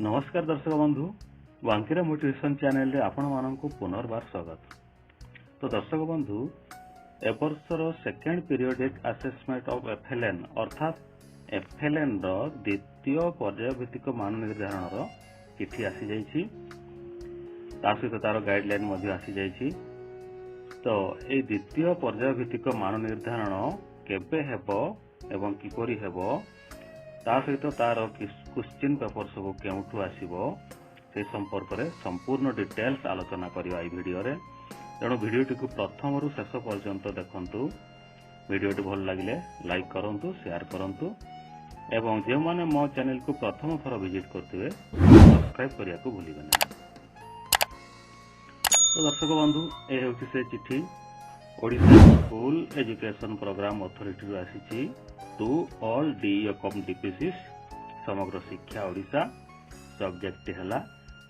नमस्कार दर्शक बंधु वांकीरा मोटिवेशन चैनल रे आपण मानक पुनर्बार स्वागत। तो दर्शक बंधु एवर्षर second periodic assessment of FLN अर्थात एफएलएन रो द्वितीय पर्याय भित्तिक मान निर्धारण रो चिठी आसी जाइछि, ता सहित तार गाइडलाइन मध्ये आसी जाइछि। तो ए द्वितीय पर्याय भित्तिक मान निर्धारण केबे हेबो एवं किपरि हेबो, ता सहित तार क्वेश्चन पेपर सब केउठु आसीबो से संपर्क में संपूर्ण डिटेल्स आलोचना करबा ई वीडियो रे। तेणु वीडियोटी को प्रथम रु शेष पर्यंत देखंतु। वीडियोटी भल लागिले लाइक करंतु, शेयर करंतु एवं जे माने मो चैनल को प्रथम थर विजिट करथिबे सब्सक्राइब करिया को भूलिबे ना। तो दर्शक बंधु ए होछि से चिठी Odisha school education program authority रो आसीछि टू ऑल डीईओकॉम डीपीसीस समग्र शिक्षा ओडिशा। सब्जेक्ट है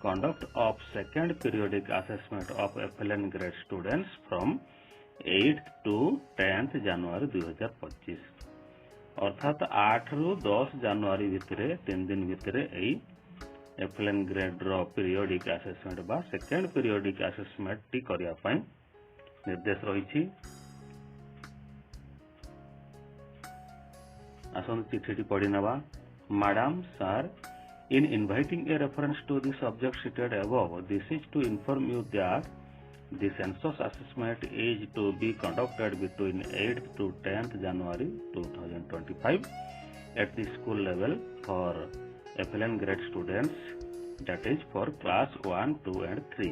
conduct of second periodic assessment of FLN grade students from 8th to 10th January 2025 अर्थात 8 रु 10 जनवरी भितर 3 दिन भितर एफएलएन ग्रेड रो पीरियोडिक असेसमेंट बा सेकेंड पीरियोडिक असेसमेंट टी करिया पई निर्देश रही। आसन चिठी पढ़ी नवा। Madam sir, in inviting a reference to the subject stated above, this is to inform you that the census assessment is to be conducted between 8th to 10th January 2025 at the school level for FLN grade students, that is for class 1, 2 and 3.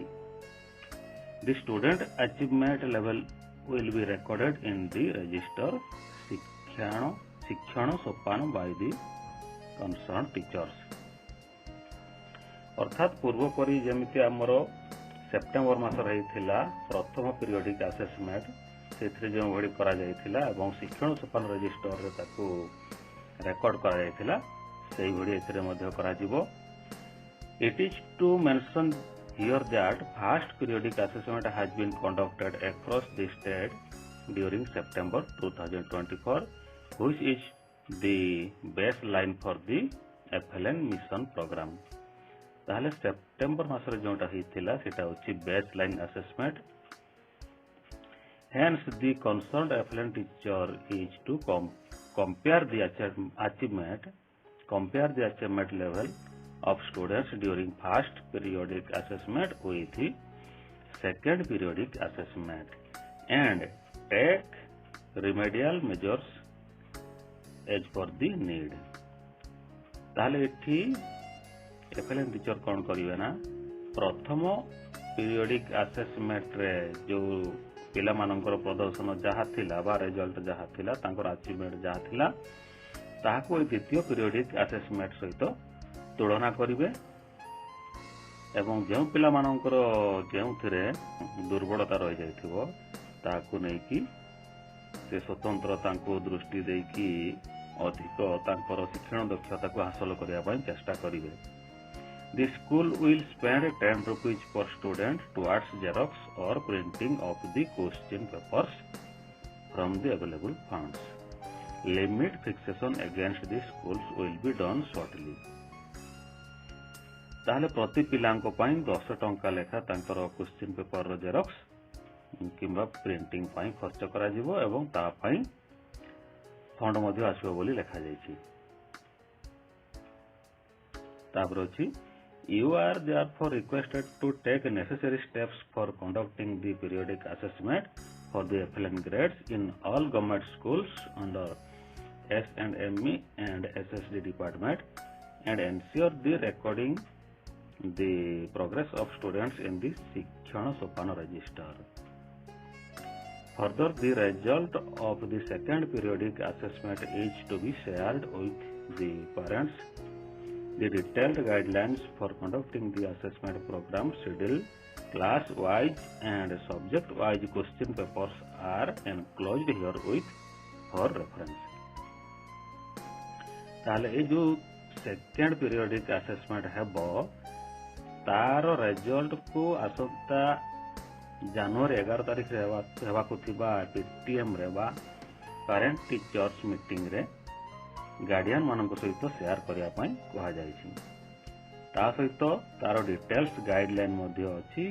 The student achievement level will be recorded in the register शिक्षण सोपान by the concerned teachers। अर्थात पूर्व परी जमिति आमर September मास रही प्रथम periodic assessment से जो भड़ी करा जायथिला एवं शिक्षण सोपान रजिस्टर रे ताकू रेकॉर्ड करा जायथिला सेही भड़ी एथिरे मध्ये करा जिवो। It is to mention here that first periodic assessment has been conducted across the state during September 2024 which is the baseline for the FLN mission programme. ताहले सेप्टेम्बर मासरे जोटा हिथिला सेटा होची baseline assessment. Hence the concerned FLN teacher is to compare the achievement level of students during first periodic assessment with the second periodic assessment and take remedial measures as per the need। ताहले एठी FLN teacher कौन करिवे ना प्रथम periodic assessment रे जो पिला मानकर प्रदर्शन जहाँ थिला बा रिजल्ट जहाँ थिला तांकर अचीवमेंट जहाँ थिला ताहाको द्वितीय पीरियोडिक असेसमेंट सहित तुलना करिवे एवं जो पिला मानकर जेउथिरे दुर्बलता रहि जायथिबो ताहाको नै कि से स्वतंत्र तांको दृष्टि देकी अधिक तांकर शिक्षण दक्षता को हासिल करिया पय चेष्टा करिवे। The school will spend 10 rupees per student towards xerox or printing of the question papers from the available funds. Limit fixation against the schools will be done shortly। ताहले प्रति पिलांको पाई 10 टंका लेखा तांकर क्वेश्चन पेपर रो जेरॉक्स किंबा printing पाई खर्च करा जिवो एवं ता पाई फंड मध्ये आसीबो बोली लेखा जायछि। तापर अछि You are therefore requested to take necessary steps for conducting the periodic assessment for the FLN grades in all government schools under S&ME and SSD department and ensure the recording the progress of students in the Shikshana Sopana register। Further, the result of the second periodic assessment is to be shared with the parents। The detailed guidelines for conducting the assessment program schedule, class-wise and subject-wise question papers are enclosed here with for reference। ताले ए जो second periodic assessment हेबो तार result को आसंता जनवरी 11 तारिख रे हेबा को थिबा पीटीएम रे बा पेरेंट टीचर्स मीटिंग रे गार्डियन मान सहित शेयर करने कह ता सहित तार डिटेल्स गाइडलाइन मध्य अछि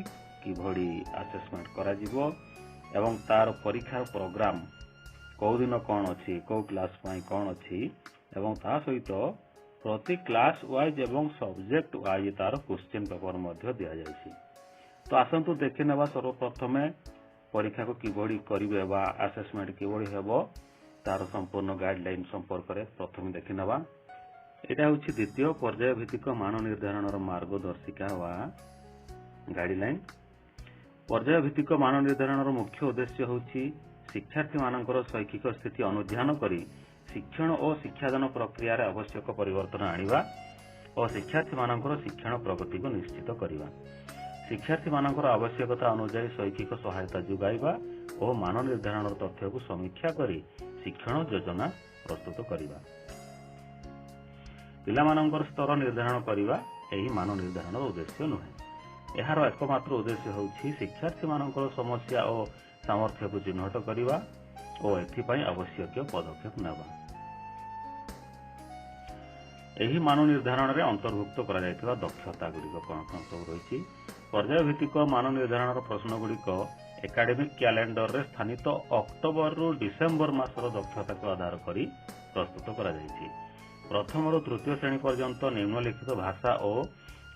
किभଳି असेसमेंट करा जिवो एवं तार परीक्षार प्रोग्राम कौ दिन कौन अच्छी कौ क्लास कौन अच्छी एवं ता सहित प्रति क्लास वाइज एवं सब्जेक्ट वाइज तार क्वेश्चन पेपर मध्य दिया जायछि। तो आसंतु देखि नेबा सर्वप्रथमे परीक्षा को किभଳି करिवे बा असेसमेंट किभଳି हेबो तार संपूर्ण गाइडलाइन संपर्क रे प्रथम देखि नेबा। एटा होछि द्वितीय पर्याय भित्तिक मान निर्धारणर मार्गदर्शिका वा गाइडलाइन। पर्याय भित्तिक मान निर्धारणर मुख्य उद्देश्य होछि शिक्षार्थी मानकर शैक्षिक स्थिति अनुध्यान करी शिक्षण और शिक्षादान प्रक्रिया रे आवश्यक परिवर्तन आनिबा और शिक्षार्थी मानकर शिक्षण प्रगति को निश्चित करिबा। शिक्षार्थी मानकर आवश्यकता अनुसार शैक्षिक सहायता जुगाइबा और मान निर्धारण तथ्य को समीक्षा करी शिक्षण योजना प्रस्तुत करिबा। पिलामानंकर स्तर निर्धारण करिबा एही मान निर्धारण उद्देश्य नुहे। एहार एकमात्र उद्देश्य होछि शिक्षार्थी मानकर समस्या और सामर्थ्य को चिन्हट करिबा और एथिपाई आवश्यक पदक्षेप नेबा। एही मान निर्धारण रे अंतर्भुक्त करा जायतिबा दक्षता गुडिक कोन कोन सब रहिछि। पर्याय भित्तिक मान निर्धारण प्रश्न गुडिक एकाडेमिक कैलेंडर रे स्थानित अक्टोबर रु डिसेंबर मासर दक्षता को आधार करी प्रस्तुत करा जायछि। प्रथम रु तृतीय श्रेणी पर्यंत निम्नलिखित भाषा और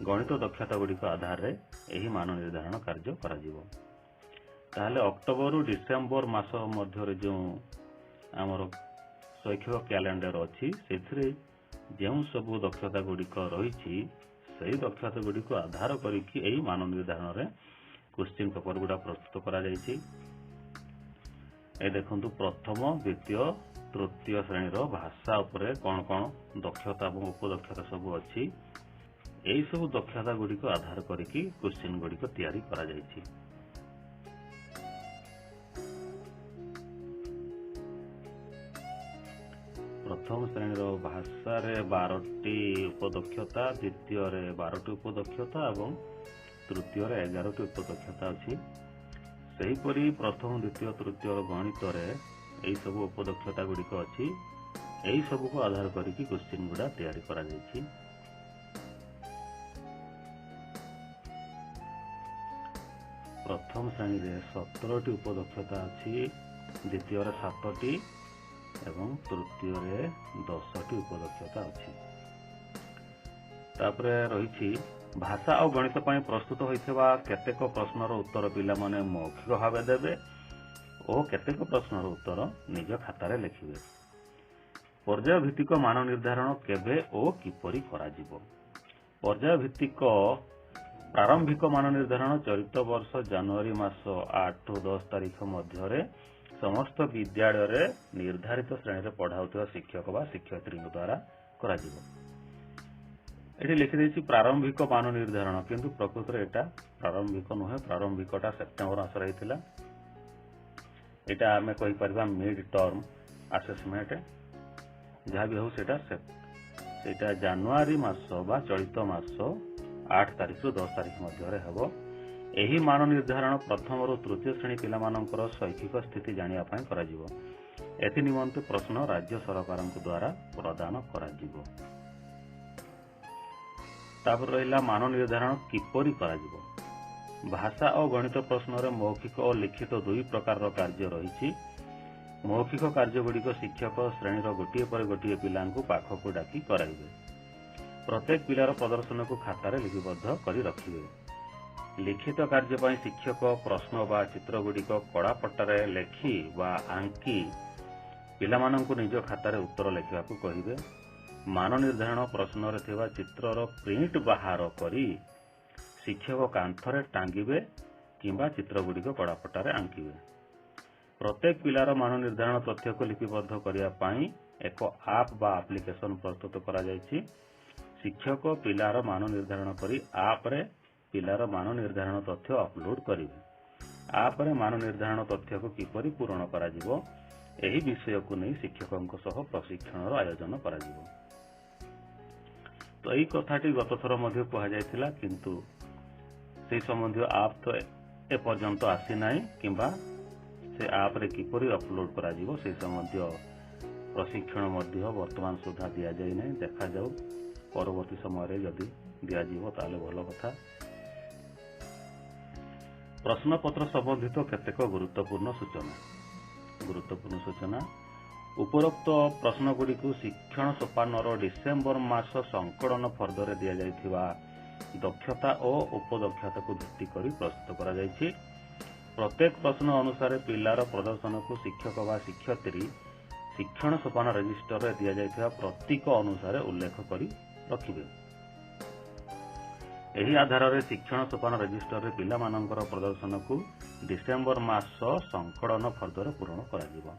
गणित दक्षता गुडिक आधार रे एही मान निर्धारण कार्य करा जिवो। ताहले अक्टोबर रु डिसेंबर मास मध्य जो आमर शैक्षिक कैलेंडर अच्छी से जो सब दक्षता गुडिक रही से दक्षता गुडिक आधार करिकी एही मान निर्धारण रे क्वेश्चन पेपर गुडा प्रस्तुत करा जायछि। ए देखंतु प्रथम द्वितीय तृतीय श्रेणी रो भाषा उपरे कोन कोन दक्षता और उपदक्षता सब अच्छी एही सब दक्षता गुडिक आधार करिकी क्वेश्चन गुडिक तैयारी करा जायछि। प्रथम श्रेणी भाषा रे 12टी उपदक्षता, द्वितीय रे 12टी उपदक्षता और तृतीय रे 11टी उपदक्षता अछि। सेहीपरि प्रथम द्वितीय तृतीय गणित रे एही सब उपदक्षता गुडिक अछि। एही सब को आधार करिकी क्वेश्चन गुडा तैयारी करा जायछि। प्रथम श्रेणी रे 17टी उपदक्षता अछि, द्वितीय रे 7टी एवं तृतीय रे 10टी उपदक्षता अछि। तापरे रहिछि भाषा और गणित पई प्रस्तुत होइथिबा केतेक प्रश्नर उत्तर पिला माने मौखिक भावे देबे और केतेक प्रश्नर उत्तर निज खाता रे लिखिबे। पर्याय भित्तिक मान निर्धारण केबे और किपरि करा जिवो। पर्याय भित्तिक प्रारंभिक मान निर्धारण चलित वर्ष जनवरी मास 8 ରୁ 10 तारीख मध्य रे समस्त विद्यालय रे निर्धारित श्रेणी रे पढ़ाउथिबा शिक्षक वा शिक्षयित्री द्वारा करा जिवो। एठी लिखि देछि प्रारंभिक मान निर्धारण, किंतु प्रकृत रे एटा प्रारंभिक नुहे। प्रारंभिकटा सेप्टेम्बर मास रे हितला। एटा हमें कहि परबा मिड टर्म असेसमेंट जहा भी हो सेटा जनवरी मास बा चलित मास 8 तारीख ରୁ 10 तारीख मध्य रे हबो। एही मान निर्धारण प्रथम रु तृतीय श्रेणी पिला मानकर शैक्षिक स्थिति जानिया पाई करा जिवो। एथि निमंते प्रश्न राज्य सरकार द्वारा प्रदान करा जिवो। तापर रहिला मान निर्धारण किपरि करा जिवो। भाषा और गणित प्रश्न रे मौखिक और लिखित दुई प्रकार रो कार्य रहिछि। मौखिक कार्य गुडिक शिक्षक श्रेणी रो गोटिए पर गोटिए पिलांकु पाखकु डाकी कराइबे। प्रत्येक पिलार प्रदर्शन को खाता रे लिपिबद्ध करी रखिबे। लिखित कार्य पई शिक्षक प्रश्न बा चित्र गुडिक कड़ा पट्टारे लेखि बा आंकी पिलामानंकु निज खाता रे उत्तर लेखिबाकु कहिबे। मान निर्धारण प्रश्न रे थिबा चित्रर प्रिंट बाहर करी शिक्षक कांथरे टांगिबे किंबा चित्र गुडिक कड़ा पट्टारे आंकिबे। प्रत्येक पिलार मान निर्धारण तथ्य को लिपिबद्ध करिया पई एक आप बा एप्लिकेशन प्रस्तुत करा जायछि। शिक्षक पिलार मान निर्धारण करी आप रे पिलार मान निर्धारण तथ्य अपलोड करिवे। आप रे मान निर्धारण तथ्य को किपरि पूरण करा जिवो एही विषय को नै शिक्षकक सह प्रशिक्षण आयोजन करा जिवो। तो एही कथाटी गत थर मध्ये कहा जायतिला, किंतु से संबंधी आप तो ए पर्यंत आसी नाही किंबा से आप रे किपरि अपलोड करा जिवो से संबंधी प्रशिक्षण मध्ये वर्तमान सुधा दिया जाय नै। देखा जाऊ परवर्ती समय रे जदि दिज्व ताले भल कथा। प्रश्नपत्र संबंधित केतेक गुरुत्वपूर्ण सूचना उपरोक्त प्रश्नगुड़ी शिक्षण सोपानर डिसेम्बर मास संकलन फर्दर दि जाइथिबा दक्षता और उपदक्षता को भित्ति करी प्रस्तुत करा जायछि। प्रत्येक प्रश्न अनुसार पिलार प्रदर्शन को शिक्षक वा शिक्षयित्री शिक्षण सोपान रजिस्टर रे दि जाइथिबा प्रतीक अनुसार उल्लेख करी रखिबे। एही आधार रे शिक्षण सोपान रजिस्टर रे पिला मानकर प्रदर्शन को डिसेम्बर मास संकलन फर्दर पूरण करा जिवो।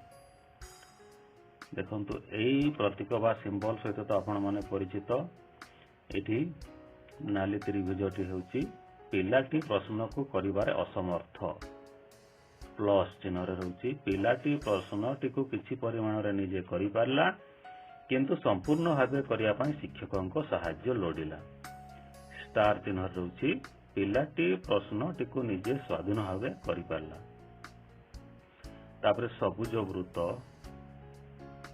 देखंतु एही प्रतीक बा सिंबल सहित तो आपण माने परिचित। एठी नाली त्रिभुजटी हेउची पिलाटी प्रश्न को करिबारे असमर्थ प्लस चिन्ह रे रहउची। पिलाटी प्रश्नटी को किछि परिमाण रे निजे करि पारला किंतु संपूर्ण भाबे करिया पई शिक्षकक सहाय्य लोडिला। स्टार चिन्ह रहउची पिलाटी प्रश्नटी को निजे स्वाधीन भाबे करि पारला। तापरे सबुज वृत्त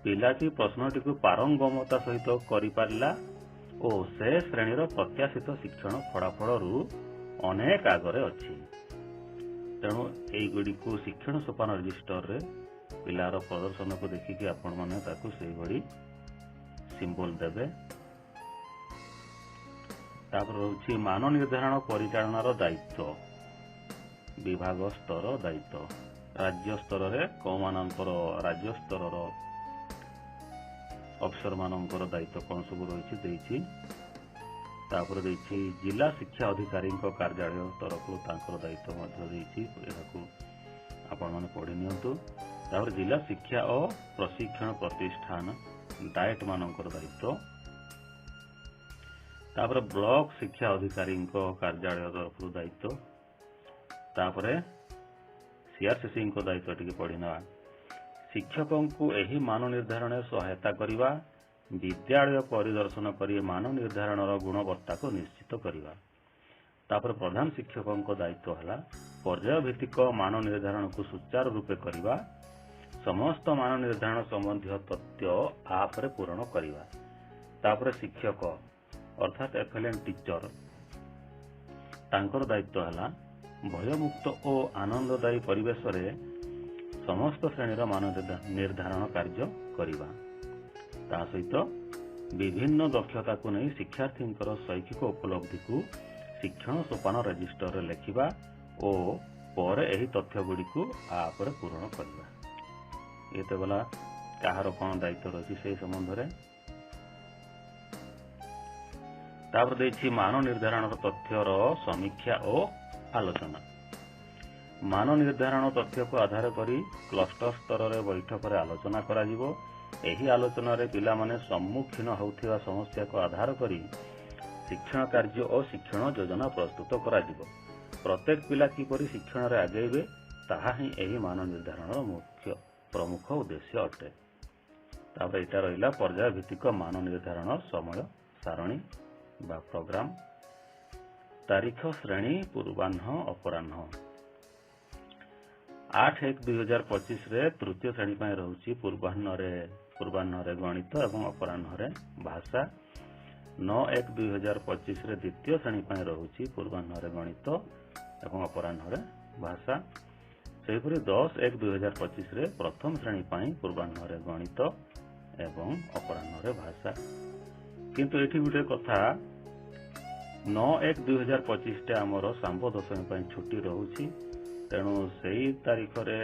पिलाटी प्रश्नटी को पारंगमता सहित करि पारला ओ से श्रेणीर प्रत्याशित शिक्षण फलाफल अनेक आगरे अच्छी। तेणु यही को शिक्षण सोपान रजिस्टर रे पिलार प्रदर्शन को देखिकी आपण माने ताकू से भली सिंबल देबे। तापर रहउछि मान निर्धारण परिचालनार दायित्व विभाग स्तर दायित्व राज्य स्तर रे कौमानंतर राज्य स्तर अफसर मानकर दायित्व कौन सब रही देछि। तापर देछि जिला शिक्षा अधिकारी कार्यालय तरफ तांकर दायित्व मध्य देछि। एहाकू आपण माने पढ़ी नियंतु। तापर जिला शिक्षा और प्रशिक्षण प्रतिष्ठान डायट मानकर दायित्व। तापर ब्लॉक शिक्षा अधिकारी कार्यालय तरफ दायित्व। तापर सीआरसीसी दायित्व टिके पढ़ीना। शिक्षकों को एही मान निर्धारण सहायता करिवा विद्यालय परिदर्शन करी मान निर्धारण गुणवत्ता को निश्चित करिवा। तापर प्रधान शिक्षकों दायित्व हला पर्याय भित्तिक मान निर्धारण को सुचारू रूपे करिवा समस्त मान निर्धारण संबंधी तथ्य आप रे पूरण करिवा। तापर शिक्षक अर्थात एफएलएन टीचर तांकर दायित्व हला भयमुक्त और आनंददायी परिवेश रे समस्त श्रेणीर मान निर्धारण कार्य करिवा। ता सहित विभिन्न दक्षता को नहीं शिक्षार्थी शैक्षिक उपलब्धि को शिक्षण सोपान रजिस्टर रे लेखिबा और पर एही तथ्य गुडी को आप रे पूर्ण करिबा। ये तो गला कहार कौन दायित्व रही से संबंध रे। तापर देछि मान निर्धारण तथ्यर समीक्षा और आलोचना। मान निर्धारण तथ्य को आधार करी क्लस्टर स्तर रे बैठक रे आलोचना करा जिवो। एही आलोचना रे पिला माने सम्मुखीन होउथिबा समस्या को आधार करी शिक्षण कार्य और शिक्षण योजना प्रस्तुत करा जिवो। प्रत्येक पिला किपरि शिक्षण रे आगेबे ताहा ही एही मान निर्धारण मुख्य प्रमुख उद्देश्य अटे। तापर एटा रहिला पर्याय भित्तिक मान निर्धारण समय सारणी बा प्रोग्राम तारीख श्रेणी पूर्वाह्न अपराह्न 8/1/2025 रे तृतीय श्रेणी पय रहउची पूर्वाह्न रे गणित एवं अपराह्न रे भाषा। 9/1/2025 रे द्वितीय श्रेणी पय रहउची पूर्वाह्न रे गणित एवं अपराह्न रे भाषा। सेहिपरि 10/1/2025 रे प्रथम श्रेणी पय पूर्वाह्न रे गणित एवं अपराह्न रे भाषा। किंतु एठी गुटे कथा 9/1/2025 टे हमर सांब दशमी पय छुट्टी रहउची। तेणु सही तारीख रे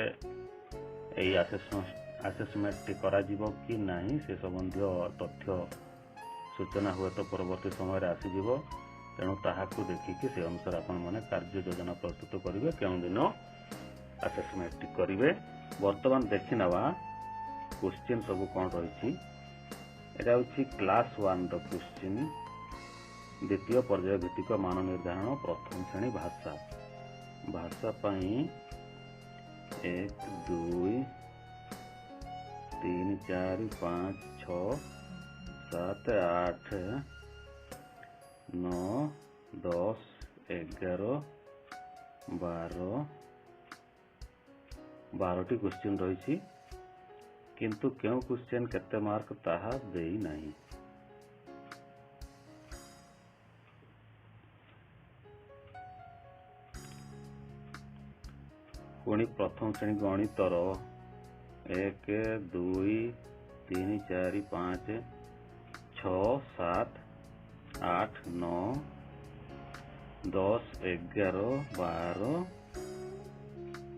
एई आसेसमेंट टी करा जिवो कि नहीं से संबंधी तथ्य सूचना हुए तो परवर्ती समय आसी जिवो। तेणु ताहाकू देखिकी से अनुसार आपण माने कार्य योजना प्रस्तुत करिवे केउ दिन आसेसमेंट टी करिवे। वर्तमान देखि नवा क्वेश्चन सब कोन रहिछि। एटा होछि क्लास 1 द क्वेश्चन द्वितीय पर्याय भित्तिक मान निर्धारण प्रथम श्रेणी भाषा। भाषा पाई 1 2 3 4 5 6 7 8 9 10 11 12 टी क्वेश्चन रही। किंतु क्यों क्वेश्चन केते मार्क ताहा देई नहीं। पुणी प्रथम श्रेणी गणितर 1 2 3 4 5 6 7 8 9 10 11 12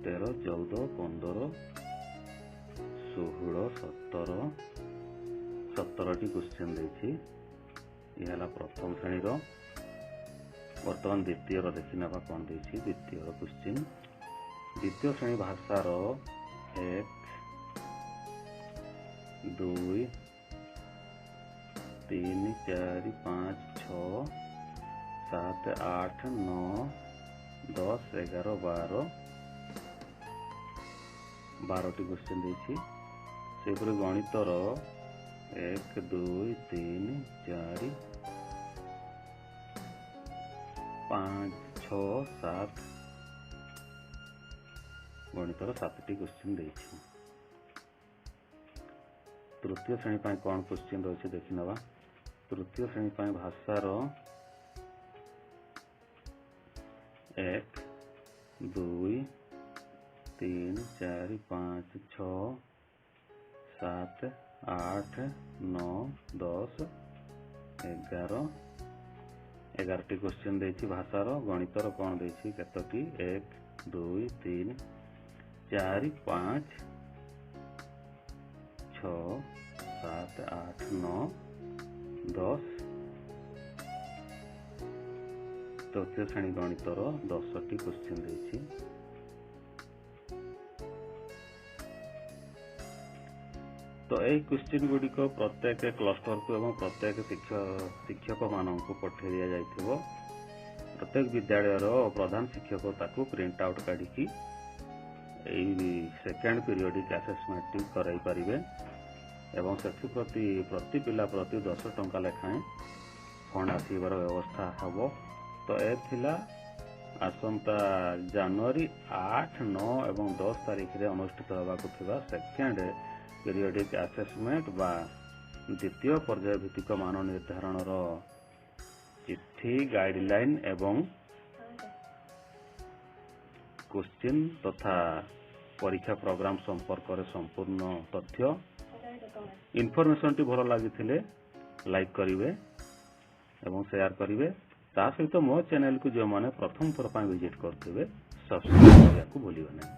13 14 15 16 17 17टी क्वेश्चन देछि। यह है प्रथम श्रेणी बर्तमान द्वितीय देखी ना कौन देछि। द्वितीय क्वेश्चन द्वितीय श्रेणी भाषार 1 2 3 4 5 6 7 8 9 10 11 12टी क्वेश्चन देछि। सेपरि गणितर 1 2 3 4 5 6 7 गणितर 7टी क्वेश्चन देछि। तृतीय श्रेणी पाई कौन क्वेश्चन रही देखी नवा। तृतीय श्रेणी पाई भाषार 1 2 3 4 5 6 7 8 9 10 11टी क्वेश्चन देछि। भाषार गणितर कौन देछि केतोटी 1 2 3 4 5 6 7 8 9 10। तृतीय श्रेणी गणितर 10टी क्वेश्चन देछि। तो यही क्वेश्चन गुड़िक प्रत्येक क्लस्टर को एवं प्रत्येक शिक्षक मान पठे दि जाइथिबो। प्रत्येक विद्यालय प्रधान शिक्षक ताकू प्रिंट आउट काढ़ी सेकेंड पीरियडिक असेसमेंट कराई पारिबे एवं प्रति पिला प्रति 10 टंका लेखाएं फंड आसवर व्यवस्था हबो। तो ए थिला आसंता जनवरी 8 9 एवं 10 तारिख रे अनुष्ठित होबाकु थिबा सेकेंड पीरियडिक असेसमेंट बा द्वितीय पर्याय भित्तिक मान निर्धारण चिट्ठी गाइडलाइन एवं क्वेश्चन तथा परीक्षा प्रोग्राम संपर्क में संपूर्ण तथ्य इनफॉरमेशन टी भल लगी लाइक करेंगे एवं शेयर करेंगे। ता सहित मो चैनल को जो मैंने प्रथम थर पर विजिट करते सब्सक्राइब करने को भूलिए नहीं।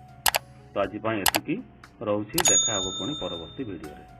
तो आज एति रोची देखा पुणी परवर्ती वीडियो रे।